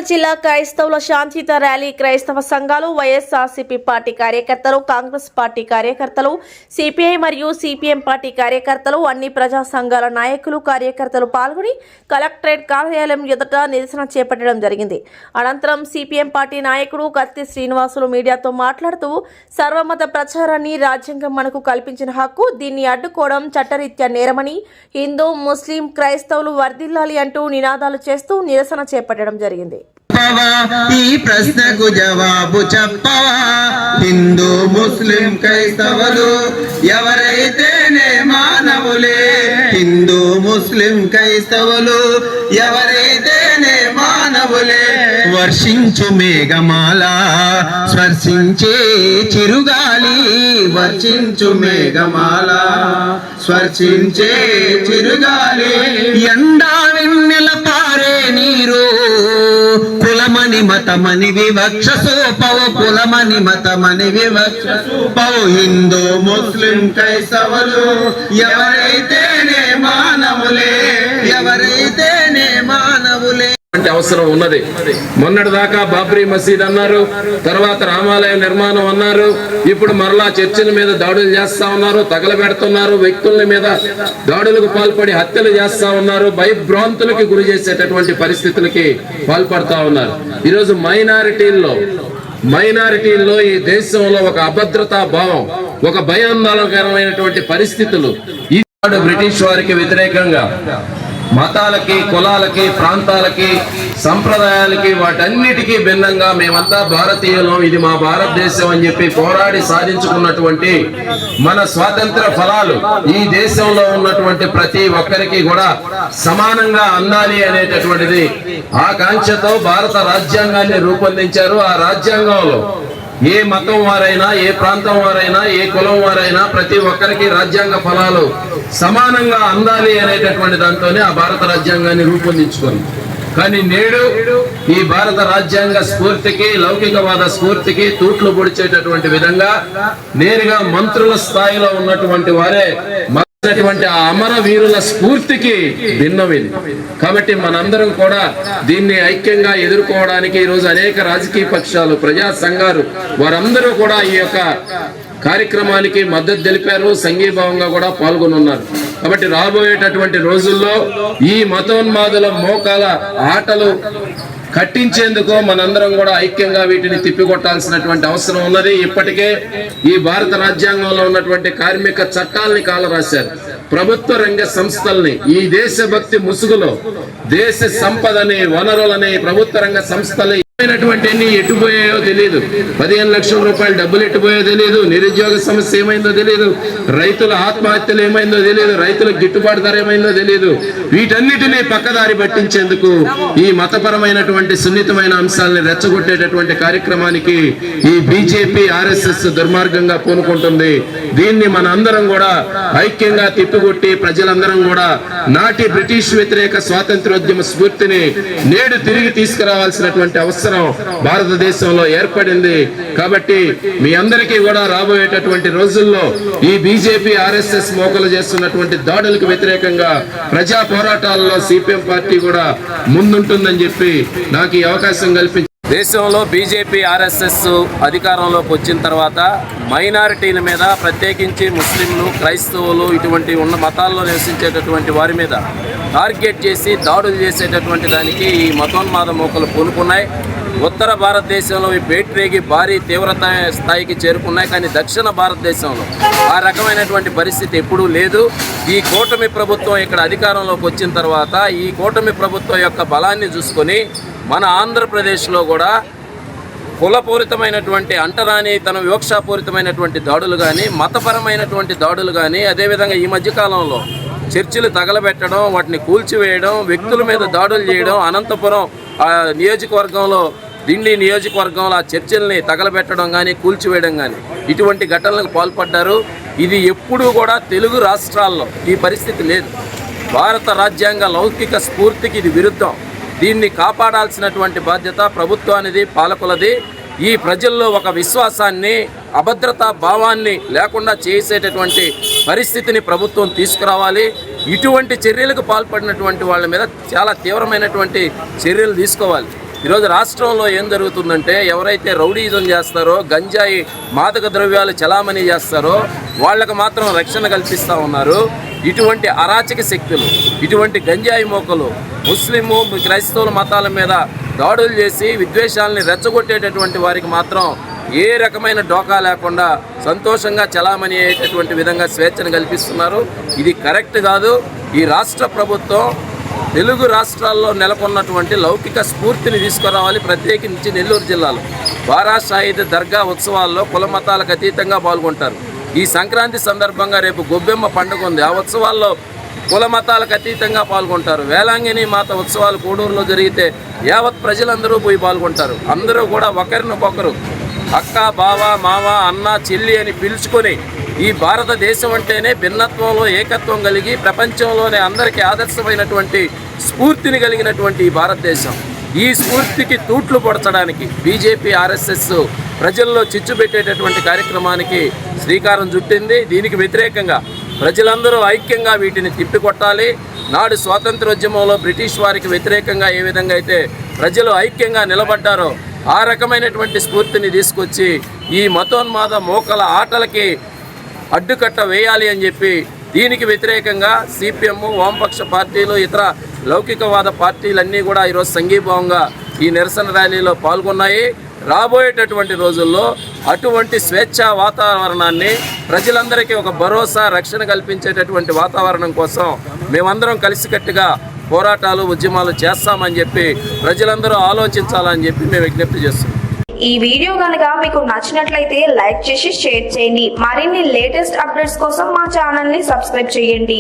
జిల్లా క్రైస్తవుల శాంతియుత ర్యాలీ క్రైస్తవ సంఘాలు, వైఎస్ఆర్సీపీ పార్టీ కార్యకర్తలు, కాంగ్రెస్ పార్టీ కార్యకర్తలు, సిపిఐ మరియు సిపిఎం పార్టీ కార్యకర్తలు, అన్ని ప్రజా సంఘాల నాయకులు, కార్యకర్తలు పాల్గొని కలెక్టరేట్ కార్యాలయం ఎదుట నిరసన చేపట్టడం జరిగింది. అనంతరం సిపిఎం పార్టీ నాయకుడు కత్తి శ్రీనివాసులు మీడియాతో మాట్లాడుతూ, సర్వమత ప్రచారాన్ని రాజ్యాంగం మనకు కల్పించిన హక్కు, దీన్ని అడ్డుకోవడం చట్టరీత్యా నేరమని, హిందూ, ముస్లిం, క్రైస్తవులు వర్ధిల్లాలి అంటూ నినాదాలు చేస్తూ నిరసన చేపట్టడం జరిగింది. ఈ ప్రశ్నకు జవాబు చెప్పవా? హిందూ, ముస్లిం, క్రైస్తవులు ఎవరైతేనే మానవులే. హిందూ, ముస్లిం, క్రైస్తవులు ఎవరైతేనే మానవులే. వర్షించు మేఘమాల, స్పర్శించే చిరుగాలి. వర్షించు మేఘమాల, స్పర్శించే చిరుగాలి. ఎండా వెన్నెల పారే నీరు, కులమని మతమని వివక్ష సోపవు. కులమని మతమని వివక్ష సోపవు. హిందూ, ముస్లిం, క్రైస్తవులు ఎవరైతేనే మానవులే. ఎవరైతేనే మానవులే అవసరం ఉన్నది. మొన్నటిదాకా బాబ్రీ మసీద్ అన్నారు, తర్వాత రామాలయం నిర్మాణం అన్నారు, ఇప్పుడు మరలా చర్చిల మీద దాడులు చేస్తా ఉన్నారు, తగలబెడుతున్నారు, వ్యక్తుల మీద దాడులకు పాల్పడి హత్యలు చేస్తా ఉన్నారు, భయభ్రాంతులకి గురి చేసేటటువంటి పరిస్థితులకి పాల్పడతా ఉన్నారు. ఈరోజు మైనారిటీల్లో ఈ దేశంలో ఒక అభద్రతా భావం, ఒక భయాందోళనకరమైనటువంటి పరిస్థితులు. ఈ బ్రిటిష్ వారికి వ్యతిరేకంగా మతాలకి, కులాలకి, ప్రాంతాలకి, సంప్రదాయాలకి, వాటన్నిటికీ భిన్నంగా మేమంతా భారతీయులం, ఇది మా భారతదేశం అని చెప్పి పోరాడి సాధించుకున్నటువంటి మన స్వాతంత్ర ఫలాలు ఈ దేశంలో ఉన్నటువంటి ప్రతి ఒక్కరికి కూడా సమానంగా అందాలి అనేటటువంటిది ఆకాంక్షతో భారత రాజ్యాంగాన్ని రూపొందించారు. ఆ రాజ్యాంగంలో ఏ మతం వారైనా, ఏ ప్రాంతం వారైనా, ఏ కులం వారైనా ప్రతి ఒక్కరికి రాజ్యాంగ ఫలాలు సమానంగా అందాలి అనేటటువంటి దాంతోనే ఆ భారత రాజ్యాంగాన్ని రూపొందించుకుంది. కానీ నేడు ఈ భారత రాజ్యాంగ స్ఫూర్తికి, లౌకికవాద స్ఫూర్తికి తూట్లు పొడిచేటటువంటి విధంగా నేరుగా మంత్రుల స్థాయిలో ఉన్నటువంటి వారే ఆ అమర వీరుల స్ఫూర్తికి భిన్నమైంది. కాబట్టి మనందరం కూడా దీన్ని ఐక్యంగా ఎదుర్కోవడానికి ఈరోజు అనేక రాజకీయ పక్షాలు, ప్రజా సంఘాలు వారందరూ కూడా ఈ యొక్క కార్యక్రమానికి మద్దతు తెలిపారు, సంఘీభావంగా కూడా పాల్గొనున్నారు. కాబట్టి రాబోయేటటువంటి రోజుల్లో ఈ మతోన్మాదుల మోకాల ఆటలు కట్టించేందుకు మనందరం కూడా ఐక్యంగా వీటిని తిప్పికొట్టాల్సినటువంటి అవసరం ఉన్నది. ఇప్పటికే ఈ భారత రాజ్యాంగంలో ఉన్నటువంటి కార్మిక చట్టాలని కాలరాశారు. ప్రభుత్వ రంగ సంస్థల్ని ఈ దేశభక్తి ముసుగులో దేశ సంపదని, వనరులని ప్రభుత్వ రంగ సంస్థలు ఎట్టుపోయాయో తెలియదు. 15 లక్షల రూపాయలు డబ్బులు ఎట్టుపోయాయో తెలియదు. నిరుద్యోగ సమస్య ఏమైందో తెలియదు. రైతుల ఆత్మహత్యలు ఏమైందో తెలియదు. రైతుల గిట్టుబాటు ధర ఏమైందో తెలియదు. వీటన్నిటినీ పక్కదారి పట్టించేందుకు ఈ మతపరమైనటువంటి సున్నితమైన అంశాలను రెచ్చగొట్టేటటువంటి కార్యక్రమానికి ఈ బీజేపీ, ఆర్ఎస్ఎస్ దుర్మార్గంగా పూనుకుంటుంది. దీన్ని మన అందరం కూడా ఐక్యంగా తిప్పికొట్టి ప్రజలందరం కూడా నాటి బ్రిటిష్ వ్యతిరేక స్వాతంత్రోద్యమ స్ఫూర్తిని నేడు తిరిగి తీసుకురావాల్సినటువంటి అవసరం భారతదేశంలో ఏర్పడింది. కాబట్టి మీ అందరికీ కూడా రాబోయేటటువంటి రోజుల్లో ఈ బీజేపీ, ఆర్ఎస్ఎస్ మోకలు చేస్తున్నటువంటి దాడులకు వ్యతిరేకంగా ప్రజా పోరాటాలలో సిపిఎం పార్టీ కూడా ముందుంటుందని చెప్పి నాకు ఈ అవకాశం కల్పించింది. దేశంలో బీజేపీ, ఆర్ఎస్ఎస్ అధికారంలోకి వచ్చిన తర్వాత మైనారిటీల మీద, ప్రత్యేకించి ముస్లింలు, క్రైస్తవులు ఇటువంటి ఉన్న మతాల్లో నివసించేటటువంటి వారి మీద టార్గెట్ చేసి దాడులు చేసేటటువంటి దానికి ఈ మతోన్మాద మోకలు పూనుకున్నాయి. ఉత్తర భారతదేశంలో ఈ పేట్రేగి భారీ తీవ్రత స్థాయికి చేరుకున్నాయి. కానీ దక్షిణ భారతదేశంలో ఆ రకమైనటువంటి పరిస్థితి ఎప్పుడూ లేదు. ఈ కూటమి ప్రభుత్వం ఇక్కడ అధికారంలోకి వచ్చిన తర్వాత ఈ కూటమి ప్రభుత్వం యొక్క బలాన్ని చూసుకొని మన ఆంధ్రప్రదేశ్లో కూడా కులపూరితమైనటువంటి, అంటరానితన, వివక్షాపూరితమైనటువంటి దాడులు కానీ, మతపరమైనటువంటి దాడులు కానీ, అదేవిధంగా ఈ మధ్యకాలంలో చర్చిలు తగలబెట్టడం, వాటిని కూల్చివేయడం, వ్యక్తుల మీద దాడులు చేయడం, అనంతపురం నియోజకవర్గంలో, దిండి నియోజకవర్గంలో ఆ చర్చిల్ని తగలబెట్టడం కానీ, కూల్చివేయడం కానీ ఇటువంటి ఘటనలకు పాల్పడ్డారు. ఇది ఎప్పుడూ కూడా తెలుగు రాష్ట్రాల్లో ఈ పరిస్థితి లేదు. భారత రాజ్యాంగ లౌకిక స్ఫూర్తికి ఇది విరుద్ధం. దీన్ని కాపాడాల్సినటువంటి బాధ్యత ప్రభుత్వానిది, పాలకులది. ఈ ప్రజల్లో ఒక విశ్వాసాన్ని, అభద్రతా భావాన్ని లేకుండా చేసేటటువంటి పరిస్థితిని ప్రభుత్వం తీసుకురావాలి. ఇటువంటి చర్యలకు పాల్పడినటువంటి వాళ్ళ మీద చాలా తీవ్రమైనటువంటి చర్యలు తీసుకోవాలి. ఈరోజు రాష్ట్రంలో ఏం జరుగుతుందంటే ఎవరైతే రౌడీజం చేస్తారో, గంజాయి మాదక ద్రవ్యాలు చలామణి చేస్తారో వాళ్ళకు మాత్రం రక్షణ కల్పిస్తూ ఉన్నారు. ఇటువంటి అరాచక శక్తులు, ఇటువంటి గంజాయి మోకలు ముస్లిము క్రైస్తవుల మతాల మీద దాడులు చేసి విద్వేషాలని రెచ్చగొట్టేటటువంటి వారికి మాత్రం ఏ రకమైన డోకా లేకుండా సంతోషంగా చలామణి అయ్యేటటువంటి విధంగా స్వేచ్ఛను కల్పిస్తున్నారు. ఇది కరెక్ట్ కాదు. ఈ రాష్ట్ర ప్రభుత్వం తెలుగు రాష్ట్రాల్లో నెలకొన్నటువంటి లౌకిక స్ఫూర్తిని తీసుకురావాలి. ప్రత్యేకించి నెల్లూరు జిల్లాలో బారా షాహిద్ దర్గా ఉత్సవాల్లో కుల మతాలకు అతీతంగా పాల్గొంటారు. ఈ సంక్రాంతి సందర్భంగా రేపు గొబ్బెమ్మ పండుగ ఉంది. ఆ ఉత్సవాల్లో కుల మతాలకు అతీతంగా పాల్గొంటారు. వేలాంగిని మాత ఉత్సవాలు కోడూరులో జరిగితే యావత్ ప్రజలందరూ పోయి పాల్గొంటారు. అందరూ కూడా ఒకరినొకరు అక్క, బావ, మావ, అన్న, చెల్లి అని పిలుచుకొని ఈ భారతదేశం అంటేనే భిన్నత్వంలో ఏకత్వం కలిగి ప్రపంచంలోనే అందరికీ ఆదర్శమైనటువంటి స్ఫూర్తిని కలిగినటువంటి ఈ భారతదేశం, ఈ స్ఫూర్తికి తూట్లు పొడచడానికి బీజేపీ, ఆర్ఎస్ఎస్ ప్రజల్లో చిచ్చు పెట్టేటటువంటి కార్యక్రమానికి శ్రీకారం చుట్టింది. దీనికి వ్యతిరేకంగా ప్రజలందరూ ఐక్యంగా వీటిని తిప్పికొట్టాలి. నాడు స్వాతంత్రోద్యమంలో బ్రిటిష్ వారికి వ్యతిరేకంగా ఏ విధంగా అయితే ప్రజలు ఐక్యంగా నిలబడ్డారో ఆ రకమైనటువంటి స్ఫూర్తిని తీసుకొచ్చి ఈ మతోన్మాద మోకల ఆటలకి అడ్డుకట్ట వేయాలి అని చెప్పి దీనికి వ్యతిరేకంగా సిపిఎం, వామపక్ష పార్టీలు, ఇతర లౌకికవాద పార్టీలన్నీ కూడా ఈరోజు సంఘీభావంగా ఈ నిరసన ర్యాలీలో పాల్గొన్నాయి. రాబోయేటటువంటి రోజుల్లో అటువంటి స్వేచ్ఛా వాతావరణాన్ని ప్రజలందరికీ ఒక భరోసా, రక్షణ కల్పించేటటువంటి వాతావరణం కోసం మేమందరం కలిసికట్టుగా పోరాటాలు, ఉద్యమాలు చేస్తామని చెప్పి ప్రజలందరూ ఆలోచించాలని చెప్పి మేము విజ్ఞప్తి చేస్తున్నాం. ఈ వీడియో కనుక మీకు నచ్చినట్లయితే లైక్ చేసి షేర్ చేయండి. మరిన్ని లేటెస్ట్ అప్డేట్స్ కోసం మా ఛానల్ ని సబ్స్క్రైబ్ చేయండి.